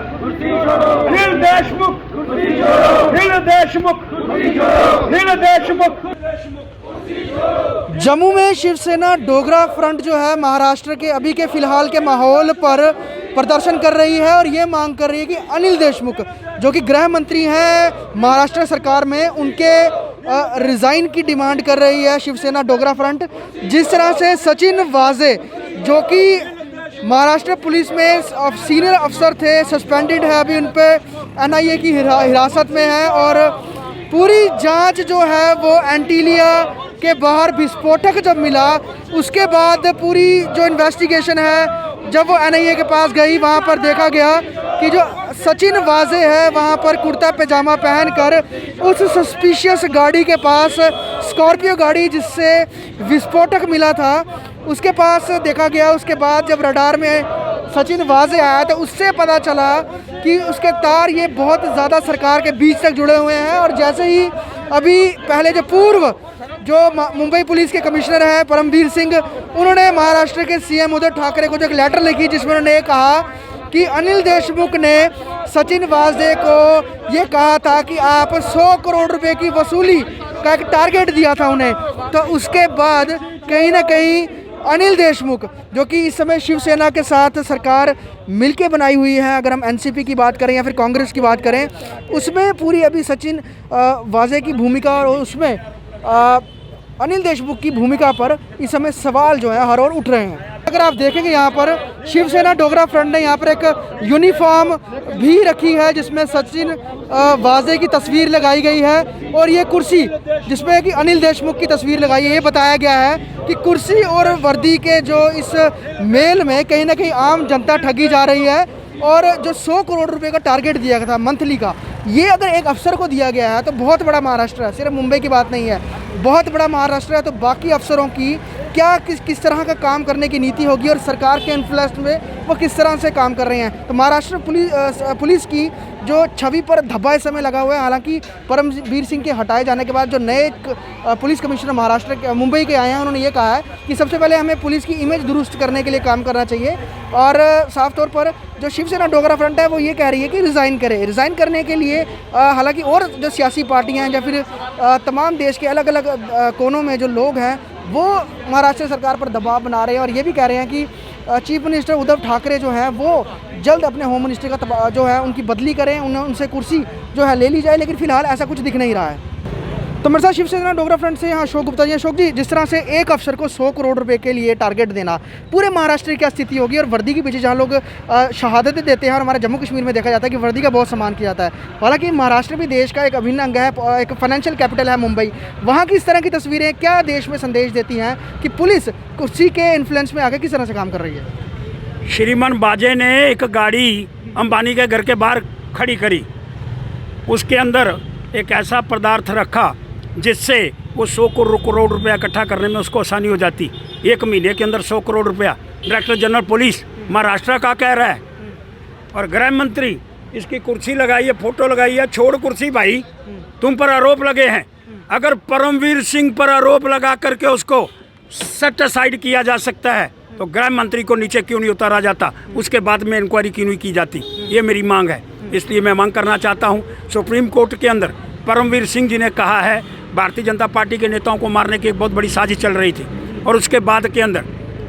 अनिल देशमुख, अनिल देशमुख, अनिल देशमुख। जम्मू में शिवसेना डोगरा फ्रंट जो है महाराष्ट्र के अभी के फिलहाल के माहौल पर प्रदर्शन कर रही है और ये मांग कर रही है कि अनिल देशमुख जो कि गृह मंत्री हैं महाराष्ट्र सरकार में, उनके रिज़ाइन की डिमांड कर रही है शिवसेना डोगरा फ्रंट। जिस तरह से सचिन वाजे जो कि महाराष्ट्र पुलिस में सीनियर अफसर थे, सस्पेंडेड है, अभी उन पर NIA की हिरासत में है और पूरी जांच जो है वो एंटीलिया के बाहर विस्फोटक जब मिला उसके बाद पूरी जो इन्वेस्टिगेशन है जब वो NIA के पास गई, वहाँ पर देखा गया कि जो सचिन वाजे है वहाँ पर कुर्ता पैजामा पहनकर उस सस्पिशियस गाड़ी के पास, स्कॉर्पियो गाड़ी जिससे विस्फोटक मिला था, उसके पास देखा गया। उसके बाद जब रडार में सचिन वाजे आया तो उससे पता चला कि उसके तार ये बहुत ज़्यादा सरकार के बीच तक जुड़े हुए हैं। और जैसे ही अभी पहले जो पूर्व जो मुंबई पुलिस के कमिश्नर हैं परमवीर सिंह, उन्होंने महाराष्ट्र के CM उद्धव ठाकरे को जो एक लेटर लिखी जिसमें उन्होंने ये कहा कि अनिल देशमुख ने सचिन वाजे को ये कहा था कि आप 100 करोड़ रुपए की वसूली का एक टारगेट दिया था उन्हें। तो उसके बाद कहीं ना कहीं अनिल देशमुख जो कि इस समय शिवसेना के साथ सरकार मिलके बनाई हुई है, अगर हम NCP की बात करें या फिर कांग्रेस की बात करें, उसमें पूरी अभी सचिन वाजे की भूमिका और उसमें अनिल देशमुख की भूमिका पर इस समय सवाल जो है हर ओर उठ रहे हैं। अगर आप देखेंगे यहाँ पर शिवसेना डोगरा फ्रंट ने यहाँ पर एक यूनिफॉर्म भी रखी है जिसमें सचिन वाजे की तस्वीर लगाई गई है और ये कुर्सी जिसमें कि अनिल देशमुख की तस्वीर लगाई है। ये बताया गया है कि कुर्सी और वर्दी के जो इस मेल में कहीं ना कहीं आम जनता ठगी जा रही है और जो 100 करोड़ रुपए का टारगेट दिया गया था मंथली का, ये अगर एक अफसर को दिया गया है तो बहुत बड़ा महाराष्ट्र है, सिर्फ मुंबई की बात नहीं है, बहुत बड़ा महाराष्ट्र है। तो बाकी अफसरों की क्या किस तरह का काम करने की नीति होगी और सरकार के इन्फ्लुएंस में वो किस तरह से काम कर रहे हैं। तो महाराष्ट्र पुलिस की जो छवि पर धब्बा इस समय लगा हुआ है। हालांकि परमवीर सिंह के हटाए जाने के बाद जो नए पुलिस कमिश्नर महाराष्ट्र के मुंबई के आए हैं, उन्होंने ये कहा है कि सबसे पहले हमें पुलिस की इमेज दुरुस्त करने के लिए काम करना चाहिए। और साफ तौर पर जो शिवसेना डोगरा फ्रंट है वो ये कह रही है कि रिज़ाइन करे। रिज़ाइन करने के लिए हालांकि और जो सियासी पार्टियाँ हैं या फिर तमाम देश के अलग अलग कोनों में जो लोग हैं वो महाराष्ट्र सरकार पर दबाव बना रहे हैं और ये भी कह रहे हैं कि चीफ मिनिस्टर उद्धव ठाकरे जो हैं वो जल्द अपने होम मिनिस्टर का जो है उनकी बदली करें, उनसे कुर्सी जो है ले ली जाए, लेकिन फिलहाल ऐसा कुछ दिख नहीं रहा है। तो मेरे साथ शिवसेना डोगरा फ्रंट से यहाँ अशोक गुप्ता जी। अशोक जी, जिस तरह से एक अफसर को 100 करोड़ रुपए के लिए टारगेट देना, पूरे महाराष्ट्र की क्या स्थिति होगी? और वर्दी के पीछे जहाँ लोग शहादतें देते हैं और हमारे जम्मू कश्मीर में देखा जाता है कि वर्दी का बहुत सम्मान किया जाता है, हालांकि महाराष्ट्र भी देश का एक अभिन्न अंग है, एक फाइनेंशियल कैपिटल है मुंबई, वहाँ की इस तरह की तस्वीरें क्या देश में संदेश देती हैं कि पुलिस कुर्सी के इन्फ्लुएंस में आगे किस तरह से काम कर रही है? श्रीमान वाजे ने एक गाड़ी अंबानी के घर के बाहर खड़ी करी, उसके अंदर एक ऐसा पदार्थ रखा जिससे वो 100 करोड़ रुपया इकट्ठा करने में उसको आसानी हो जाती। 1 महीने के अंदर 100 करोड़ रुपया डायरेक्टर जनरल पुलिस महाराष्ट्र का कह रहा है। और गृह मंत्री इसकी कुर्सी लगाई है, फोटो लगाई है। छोड़ कुर्सी भाई, तुम पर आरोप लगे हैं। अगर परमवीर सिंह पर आरोप लगा करके उसको सेट असाइड किया जा सकता है तो गृह मंत्री को नीचे क्यों नहीं उतारा जाता, उसके बाद में इंक्वायरी क्यों नहीं की जाती? ये मेरी मांग है। इसलिए मैं मांग करना चाहता हूँ सुप्रीम कोर्ट के अंदर परमवीर सिंह जी ने कहा है भारतीय जनता पार्टी के नेताओं को मारने की एक बहुत बड़ी साजिश चल रही थी और उसके बाद के अंदर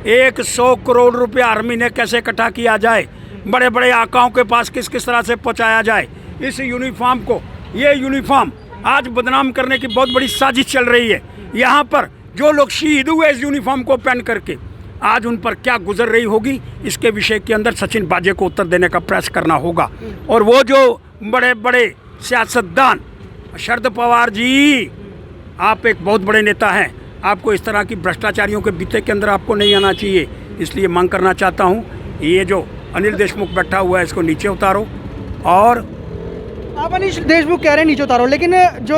100 करोड़ रुपया हर महीने कैसे इकट्ठा किया जाए, बड़े बड़े आकाओं के पास किस किस तरह से पहुंचाया जाए, इस यूनिफॉर्म को, ये यूनिफॉर्म आज बदनाम करने की बहुत बड़ी साजिश चल रही है। यहाँ पर जो लोग शहीद हुए इस यूनिफॉर्म को पहन करके, आज उन पर क्या गुजर रही होगी, इसके विषय के अंदर सचिन वाजे को उत्तर देने का प्रयास करना होगा। और वो जो बड़े बड़े सियासतदान, शरद पवार जी, आप एक बहुत बड़े नेता हैं, आपको इस तरह की भ्रष्टाचारियों के बीते के अंदर आपको नहीं आना चाहिए। इसलिए मांग करना चाहता हूँ ये जो अनिल देशमुख बैठा हुआ है इसको नीचे उतारो। और आप अनिल देशमुख कह रहे हैं नीचे उतारो, लेकिन जो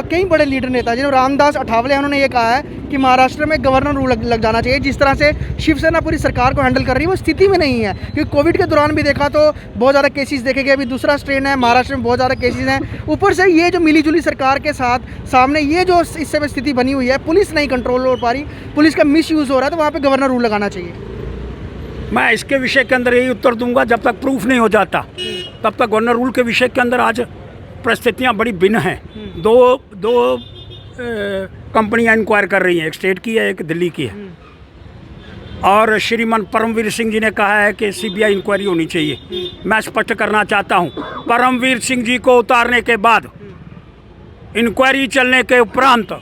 कई बड़े लीडर नेता जिन्होंने रामदास अठावले उन्होंने ये कहा है कि महाराष्ट्र में गवर्नर रूल लग जाना चाहिए। जिस तरह से शिवसेना पूरी सरकार को हैंडल कर रही है वो स्थिति में नहीं है, क्योंकि कोविड के दौरान भी देखा तो बहुत ज़्यादा केसेस देखे गए, अभी दूसरा स्ट्रेन है, महाराष्ट्र में बहुत ज़्यादा केसेस हैं। ऊपर से ये जो मिलीजुली सरकार के साथ सामने ये जो इस समय स्थिति बनी हुई है, पुलिस नहीं कंट्रोल हो पा रही, पुलिस का मिसयूज़ हो रहा है, तो वहाँ पर गवर्नर रूल लगाना चाहिए। मैं इसके विषय के अंदर यही उत्तर दूंगा, जब तक प्रूफ नहीं हो जाता तब तक गवर्नर रूल के विषय के अंदर आज परिस्थितियां बड़ी भिन्न हैं। दो कंपनियां इंक्वायर कर रही हैं, एक स्टेट की है, एक दिल्ली की है। और श्रीमान परमवीर सिंह जी ने कहा है कि सीबीआई इंक्वायरी होनी चाहिए। मैं स्पष्ट करना चाहता हूं, परमवीर सिंह जी को उतारने के बाद इंक्वायरी चलने के उपरांत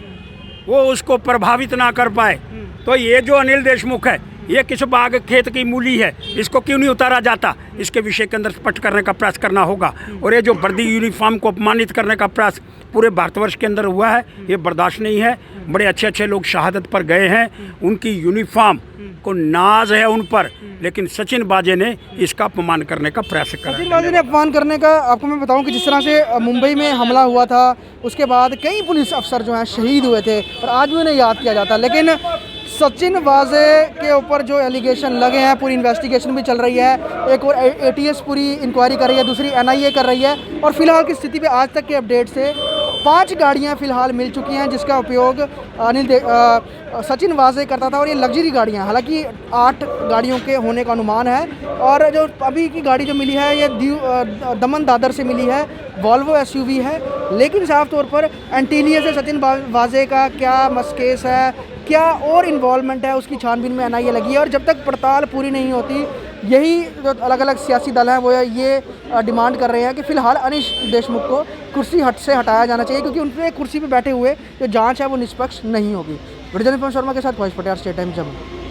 वो उसको प्रभावित ना कर पाए, तो ये जो अनिल देशमुख है, ये किस बाग खेत की मूली है, इसको क्यों नहीं उतारा जाता, इसके विषय के अंदर स्पष्ट करने का प्रयास करना होगा। और ये जो वर्दी यूनिफॉर्म को अपमानित करने का प्रयास पूरे भारतवर्ष के अंदर हुआ है, ये बर्दाश्त नहीं है। बड़े अच्छे अच्छे लोग शहादत पर गए हैं, उनकी यूनिफॉर्म को नाज है उन पर, लेकिन सचिन वाजे ने इसका अपमान करने का प्रयास करा। सचिन वाजे ने अपमान करने का, आपको मैं बताऊं कि जिस तरह से मुंबई में हमला हुआ था, उसके बाद कई पुलिस अफसर जो हैं शहीद हुए थे और आज भी उन्हें याद किया जाता है। लेकिन सचिन वाजे के ऊपर जो एलिगेशन लगे हैं, पूरी इन्वेस्टिगेशन भी चल रही है, एक और एटीएस पूरी इंक्वायरी कर रही है, दूसरी एनआईए कर रही है। और फिलहाल की स्थिति पे आज तक के अपडेट से 5 गाड़ियां फिलहाल मिल चुकी हैं जिसका उपयोग सचिन वाजे करता था, और ये लग्जरी गाड़ियां, हालांकि 8 गाड़ियों के होने का अनुमान है। और जो अभी की गाड़ी जो मिली है, ये दमन दादर से मिली है, वॉल्वो एसयूवी है। लेकिन साफ तौर पर एंटीलिया से सचिन वाजे का क्या मसकेस है, क्या और इन्वॉल्वमेंट है, उसकी छानबीन में एनआईए लगी है। और जब तक पड़ताल पूरी नहीं होती, यही जो अलग अलग सियासी दल हैं वो ये डिमांड कर रहे हैं कि फ़िलहाल अनिल देशमुख को कुर्सी से हटाया जाना चाहिए, क्योंकि उनके कुर्सी पे बैठे हुए जो जांच है वो निष्पक्ष नहीं होगी। वीडियो जर्नलिस्ट शर्मा के साथ ख्वाहिश पटेल, स्टेट टाइम जम्मू।